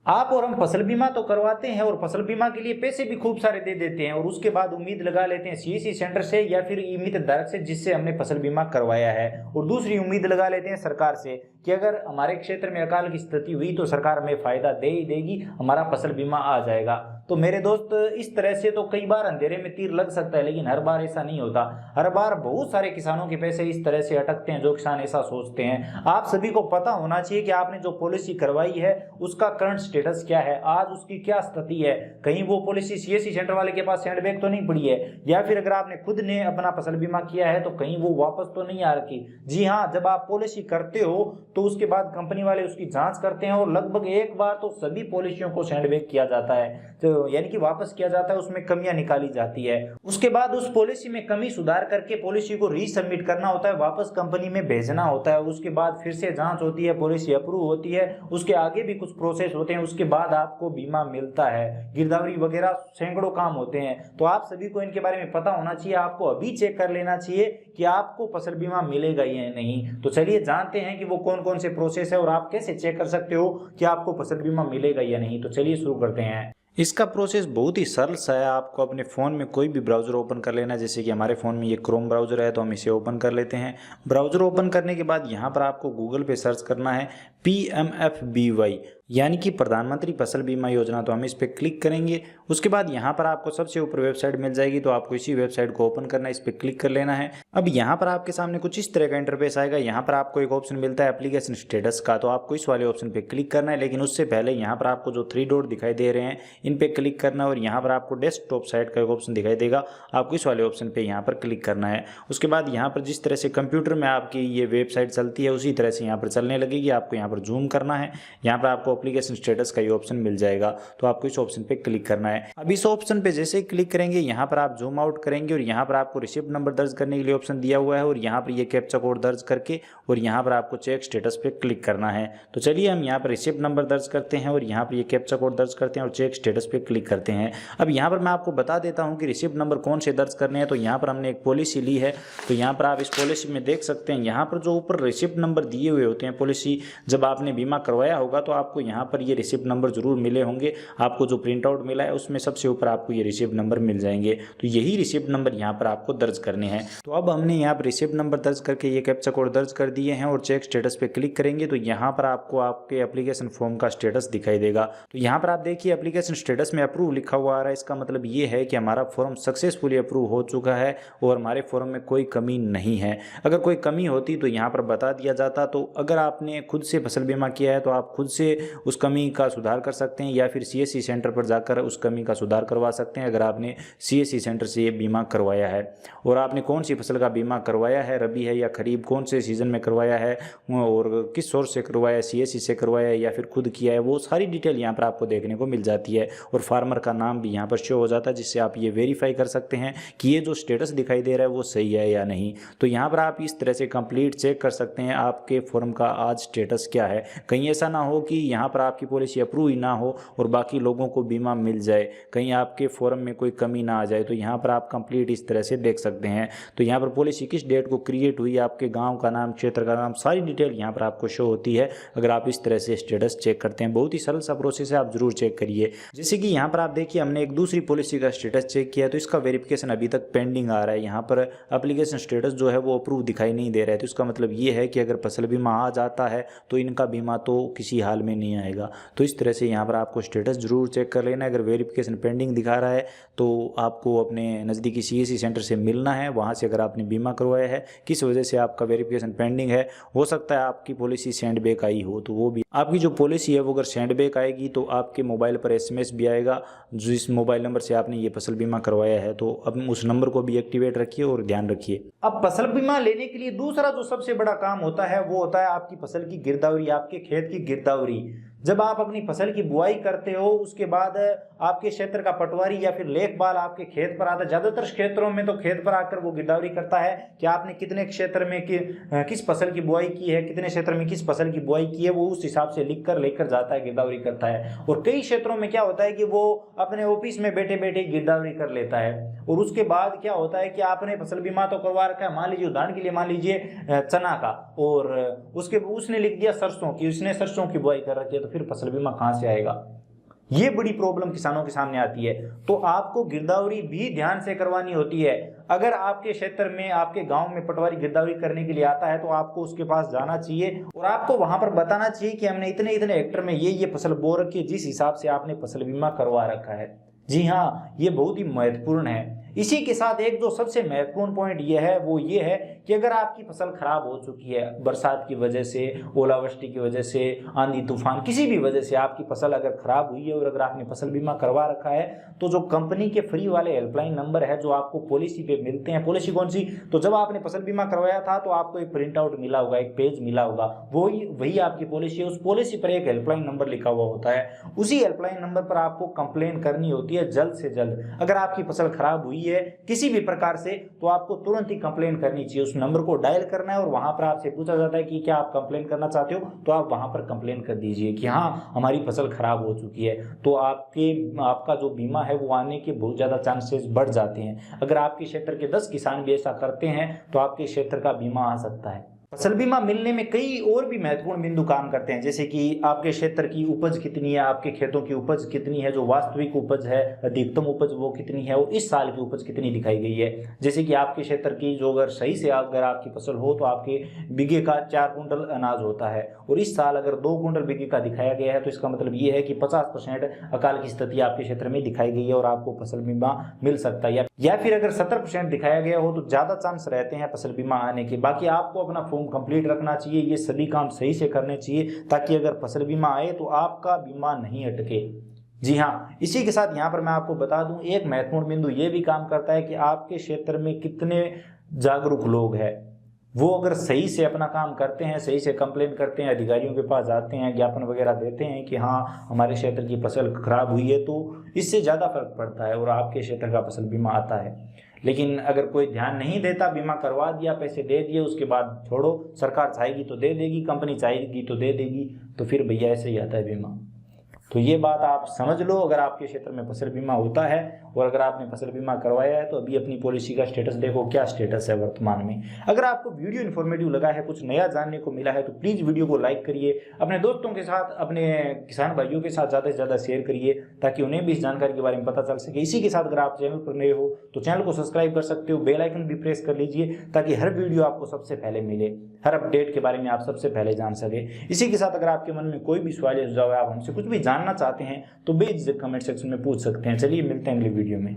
आप और हम फसल बीमा तो करवाते हैं और फसल बीमा के लिए पैसे भी खूब सारे दे देते हैं और उसके बाद उम्मीद लगा लेते हैं सीएससी सेंटर से या फिर बीमित धारक से जिससे हमने फसल बीमा करवाया है, और दूसरी उम्मीद लगा लेते हैं सरकार से कि अगर हमारे क्षेत्र में अकाल की स्थिति हुई तो सरकार हमें फायदा दे ही देगी, हमारा फसल बीमा आ जाएगा। तो मेरे दोस्त, इस तरह से तो कई बार अंधेरे में तीर लग सकता है, लेकिन हर बार ऐसा नहीं होता। हर बार बहुत सारे किसानों के पैसे इस तरह से अटकते हैं जो किसान ऐसा सोचते हैं। आप सभी को पता होना चाहिए कि आपने जो पॉलिसी करवाई है उसका करंट स्टेटस क्या है, आज उसकी क्या स्थिति है। कहीं वो पॉलिसी सीएससी सेंटर वाले के पास सैंडबैग तो नहीं पड़ी है, या फिर अगर आपने खुद ने अपना फसल बीमा किया है तो कहीं वो वापस तो नहीं आ रखी। जी हाँ, जब आप पॉलिसी करते हो तो उसके बाद कंपनी वाले उसकी जांच करते हैं और लगभग एक बार तो सभी पॉलिसियों को सैंडबैग किया जाता है, तो यानी कि वापस किया जाता है, उसमें कमियां निकाली जाती है। उसके बाद उस पॉलिसी में कमी सुधार करके पॉलिसी को रीसबमिट करना होता है, वापस कंपनी में भेजना होता है। उसके बाद फिर से जांच होती है, पॉलिसी अप्रूव होती है, उसके आगे भी कुछ प्रोसेस होते हैं, उसके बाद आपको बीमा मिलता है। गिरदावरी वगैरह सैकड़ों काम होते हैं, तो आप सभी को इनके बारे में पता होना चाहिए। आपको अभी चेक कर लेना चाहिए कि आपको फसल बीमा मिलेगा या नहीं। तो चलिए जानते हैं कि वो कौन कौन से प्रोसेस है और आप कैसे चेक कर सकते हो कि आपको फसल बीमा मिलेगा या नहीं। तो चलिए शुरू करते हैं। इसका प्रोसेस बहुत ही सरल सा है। आपको अपने फ़ोन में कोई भी ब्राउज़र ओपन कर लेना है, जैसे कि हमारे फ़ोन में ये क्रोम ब्राउज़र है तो हम इसे ओपन कर लेते हैं। ब्राउज़र ओपन करने के बाद यहाँ पर आपको गूगल पे सर्च करना है PMFBY, यानी कि प्रधानमंत्री फसल बीमा योजना। तो हम इस पर क्लिक करेंगे। उसके बाद यहाँ पर आपको सबसे ऊपर वेबसाइट मिल जाएगी, तो आपको इसी वेबसाइट को ओपन करना है, इस पर क्लिक कर लेना है। अब यहाँ पर आपके सामने कुछ इस तरह का इंटरफेस आएगा। यहाँ पर आपको एक ऑप्शन मिलता है एप्लीकेशन स्टेटस का, तो आपको इस वाले ऑप्शन पे क्लिक करना है। लेकिन उससे पहले यहाँ पर आपको जो 3 डॉट दिखाई दे रहे हैं इन पे क्लिक करना है, और यहाँ पर आपको डेस्कटॉप साइट का एक ऑप्शन दिखाई देगा, आपको इस वाले ऑप्शन पे यहाँ पर क्लिक करना है। उसके बाद यहाँ पर जिस तरह से कंप्यूटर में आपकी ये वेबसाइट चलती है उसी तरह से यहाँ पर चलने लगेगी। आपको यहाँ पर जूम करना है, यहाँ पर आपको एप्लीकेशन स्टेटस का ये ऑप्शन मिल जाएगा, तो आपको इस ऑप्शन पे क्लिक करना है। अब इस ऑप्शन पे जैसे ही क्लिक करेंगे यहाँ पर आप जूम आउट करेंगे और यहाँ पर आपको रिसिप्ट नंबर दर्ज करने के लिए ऑप्शन दिया हुआ है, और यहाँ पर ये कैप्चा कोड दर्ज करके और यहाँ पर आपको चेक स्टेटस पे क्लिक करना है। तो चलिए हम यहाँ पर रिसिप्ट नंबर दर्ज करते हैं और यहाँ पर ये कैप्चा कोड दर्ज करते हैं और चेक स्टेटस पे क्लिक करते हैं। अब यहाँ पर मैं आपको बता देता हूँ कि रिसिप्ट नंबर कौन से दर्ज करने हैं। तो यहाँ पर हमने एक पॉलिसी ली है, तो यहाँ पर आप इस पॉलिसी में देख सकते हैं, यहाँ पर जो ऊपर रिसिप्ट नंबर दिए हुए होते हैं, पॉलिसी जब आपने बीमा करवाया होगा तो आपको यहाँ पर ये रिसिप्ट नंबर जरूर मिले होंगे। आपको जो प्रिंट आउट मिला है उसमें सबसे ऊपर आपको ये रिसिप्ट नंबर मिल जाएंगे, तो यही रिसिप्ट नंबर यहाँ पर आपको दर्ज करने हैं। तो अब हमने यहाँ पर रिसिप्ट नंबर दर्ज करके ये कैप्चा कोड दर्ज कर दिए हैं और चेक स्टेटस पे क्लिक करेंगे तो यहाँ पर आपको आपके एप्लीकेशन फॉर्म का स्टेटस दिखाई देगा। तो यहाँ पर आप देखिए एप्लीकेशन स्टेटस में अप्रूव लिखा हुआ आ रहा है। इसका मतलब ये है कि हमारा फॉर्म सक्सेसफुली अप्रूव हो चुका है और हमारे फॉर्म में कोई कमी नहीं है। अगर कोई कमी होती तो यहाँ पर बता दिया जाता। तो अगर आपने खुद से फसल बीमा किया है तो आप खुद से उस कमी का सुधार कर सकते हैं, या फिर सीएससी सेंटर पर जाकर उस कमी का सुधार करवा सकते हैं अगर आपने सीएससी सेंटर से ये बीमा करवाया है। और आपने कौन सी फसल का बीमा करवाया है, रबी है या खरीफ, कौन से सीजन में करवाया है और किस सोर्स से करवाया है, सीएससी से करवाया है या फिर खुद किया है, वो सारी डिटेल यहाँ पर आपको देखने को मिल जाती है। और फार्मर का नाम भी यहाँ पर शो हो जाता है, जिससे आप ये वेरीफाई कर सकते हैं कि ये जो स्टेटस दिखाई दे रहा है वो सही है या नहीं। तो यहाँ पर आप इस तरह से कंप्लीट चेक कर सकते हैं आपके फॉर्म का आज स्टेटस क्या है। कहीं ऐसा ना हो कि यहाँ पर आपकी पॉलिसी अप्रूव ही ना हो और बाकी लोगों को बीमा मिल जाए, कहीं आपके फॉर्म में कोई कमी ना आ जाए। तो यहाँ पर आप कंप्लीट इस तरह से देख सकते हैं। तो यहाँ पर पॉलिसी किस डेट को क्रिएट हुई, आपके गाँव का नाम, क्षेत्र का नाम, सारी डिटेल यहाँ पर आपको शो होती है अगर आप इस तरह से स्टेटस चेक करते हैं। बहुत ही सरल सा प्रोसेस है, आप जरूर चेक करिए। जैसे कि यहाँ पर आप देखिए हमने एक दूसरी पॉलिसी का स्टेटस चेक किया तो इसका वेरिफिकेशन अभी तक पेंडिंग आ रहा है। यहाँ पर एप्लीकेशन स्टेटस जो है वो अप्रूव दिखाई नहीं दे रहा है। तो इसका मतलब ये है कि अगर फसल बीमा आ जाता है तो इनका बीमा तो किसी हाल में नहीं आएगा। तो इस तरह से यहाँ पर आपको स्टेटस जरूर चेक कर लेना है। अगर वेरिफिकेशन पेंडिंग दिखा रहा है तो आपको अपने नज़दीकी सीएससी सेंटर से मिलना है, वहाँ से अगर आपने बीमा करवाया है किस वजह से आपका वेरिफिकेशन पेंडिंग है, हो सकता है आपकी पॉलिसी सेंडबैक आई हो, तो वो भी आपकी जो पॉलिसी है वो अगर सेंडबैक आएगी तो आपके मोबाइल पर एसएमएस भी आएगा जिस मोबाइल नंबर से आपने ये फसल बीमा करवाया है। तो अब उस नंबर को भी एक्टिवेट रखिए और ध्यान रखिए। अब फसल बीमा लेने के लिए दूसरा जो सबसे बड़ा काम होता है वो होता है आपकी फसल की गिरदावरी, आपके खेत की गिरदावरी। जब आप अपनी फसल की बुआई करते हो उसके बाद आपके क्षेत्र का पटवारी या फिर लेखपाल आपके खेत पर आता है। ज्यादातर क्षेत्रों में तो खेत पर आकर वो गिरदावरी करता है कि आपने कितने क्षेत्र में किस फसल की बुआई की है, कितने क्षेत्र में किस फसल की बुआई की है, वो उस हिसाब से लिख कर लेकर जाता है, गिरदावरी करता है। और कई क्षेत्रों में क्या होता है कि वो अपने ऑफिस में बैठे बैठे गिरदावरी कर लेता है। और उसके बाद क्या होता है कि आपने फसल बीमा तो करवा रखा है, मान लीजिए उदाहरण के लिए मान लीजिए चना का, और उसने लिख दिया सरसों की, उसने सरसों की बुआई कर रखी है। तो फिर फसल बीमा कहाँ से आएगा? ये बड़ी प्रॉब्लम किसानों के सामने आती है। तो आपको गिरदावरी भी ध्यान से करवानी होती है। अगर आपके क्षेत्र में, आपके गांव में पटवारी गिरदावरी करने के लिए आता है तो आपको उसके पास जाना चाहिए और आपको वहां पर बताना चाहिए कि हमने इतने इतने हेक्टर में ये फसल बो रखी है, जिस हिसाब से आपने फसल बीमा करवा रखा है। जी हाँ, ये बहुत ही महत्वपूर्ण है। इसी के साथ एक जो सबसे महत्वपूर्ण पॉइंट ये है वो ये है कि अगर आपकी फसल खराब हो चुकी है, बरसात की वजह से, ओलावृष्टि की वजह से, आंधी तूफान, किसी भी वजह से आपकी फसल अगर खराब हुई है और अगर आपने फसल बीमा करवा रखा है, तो जो कंपनी के फ्री वाले हेल्पलाइन नंबर है जो आपको पॉलिसी पे मिलते हैं। पॉलिसी कौन सी? तो जब आपने फसल बीमा करवाया था तो आपको एक प्रिंट आउट मिला होगा, एक पेज मिला होगा, वही आपकी पॉलिसी है। उस पॉलिसी पर एक हेल्पलाइन नंबर लिखा हुआ होता है। उसी हेल्पलाइन नंबर पर आपको कंप्लेन करनी होती है जल्द से जल्द। अगर आपकी फसल खराब हुई है किसी भी प्रकार से तो आपको तुरंत ही कंप्लेन करनी चाहिए। उस नंबर को डायल करना है और वहां पर आपसे पूछा जाता है कि क्या आप कंप्लेन करना चाहते हो, तो आप वहां पर कंप्लेन कर दीजिए कि हाँ हमारी फसल खराब हो चुकी है। तो आपका जो बीमा है वो आने के बहुत ज़्यादा चांसेस बढ़ जाते हैं। अगर आपके क्षेत्र के 10 किसान भी ऐसा करते हैं तो आपके क्षेत्र का बीमा आ सकता है। फसल बीमा मिलने में कई और भी महत्वपूर्ण बिंदु काम करते हैं, जैसे कि आपके क्षेत्र की उपज कितनी है, आपके खेतों की उपज कितनी है, जो वास्तविक उपज है, अधिकतम उपज वो कितनी है, और इस साल की उपज कितनी दिखाई गई है। जैसे कि आपके क्षेत्र की जो अगर सही से अगर आपकी फसल हो तो आपके बीघे का 4 कुंटल अनाज होता है और इस साल अगर 2 कुंटल बीघे का दिखाया गया है तो इसका मतलब ये है कि 50% अकाल की स्थिति आपके क्षेत्र में दिखाई गई है और आपको फसल बीमा मिल सकता है। या फिर अगर 70% दिखाया गया हो तो ज़्यादा चांस रहते हैं फसल बीमा आने के। बाकी आपको अपना फॉर्म कंप्लीट रखना चाहिए, ये सभी काम सही से करने चाहिए ताकि अगर फसल बीमा आए तो आपका बीमा नहीं अटके। जी हाँ, इसी के साथ यहाँ पर मैं आपको बता दूं एक महत्वपूर्ण बिंदु ये भी काम करता है कि आपके क्षेत्र में कितने जागरूक लोग हैं। वो अगर सही से अपना काम करते हैं, सही से कंप्लेन करते हैं, अधिकारियों के पास जाते हैं, ज्ञापन वगैरह देते हैं कि हाँ हमारे क्षेत्र की फसल खराब हुई है, तो इससे ज़्यादा फर्क पड़ता है और आपके क्षेत्र का फसल बीमा आता है। लेकिन अगर कोई ध्यान नहीं देता, बीमा करवा दिया, पैसे दे दिए, उसके बाद छोड़ो, सरकार चाहेगी तो दे देगी, कंपनी चाहेगी तो दे देगी, तो फिर भैया ऐसे ही आता है बीमा। तो ये बात आप समझ लो। अगर आपके क्षेत्र में फसल बीमा होता है और अगर आपने फसल बीमा करवाया है तो अभी अपनी पॉलिसी का स्टेटस देखो, क्या स्टेटस है वर्तमान में। अगर आपको वीडियो इन्फॉर्मेटिव लगा है, कुछ नया जानने को मिला है, तो प्लीज़ वीडियो को लाइक करिए, अपने दोस्तों के साथ, अपने किसान भाइयों के साथ ज़्यादा से ज़्यादा शेयर करिए ताकि उन्हें भी इस जानकारी के बारे में पता चल सके। इसी के साथ अगर आप चैनल पर नए हो तो चैनल को सब्सक्राइब कर सकते हो, बेल आइकन भी प्रेस कर लीजिए ताकि हर वीडियो आपको सबसे पहले मिले, हर अपडेट के बारे में आप सबसे पहले जान सके। इसी के साथ अगर आपके मन में कोई भी सवाल या सुझाव है, आप हमसे कुछ भी जानना चाहते हैं तो बेझिझक कमेंट सेक्शन में पूछ सकते हैं। चलिए मिलते हैं अगली वीडियो में।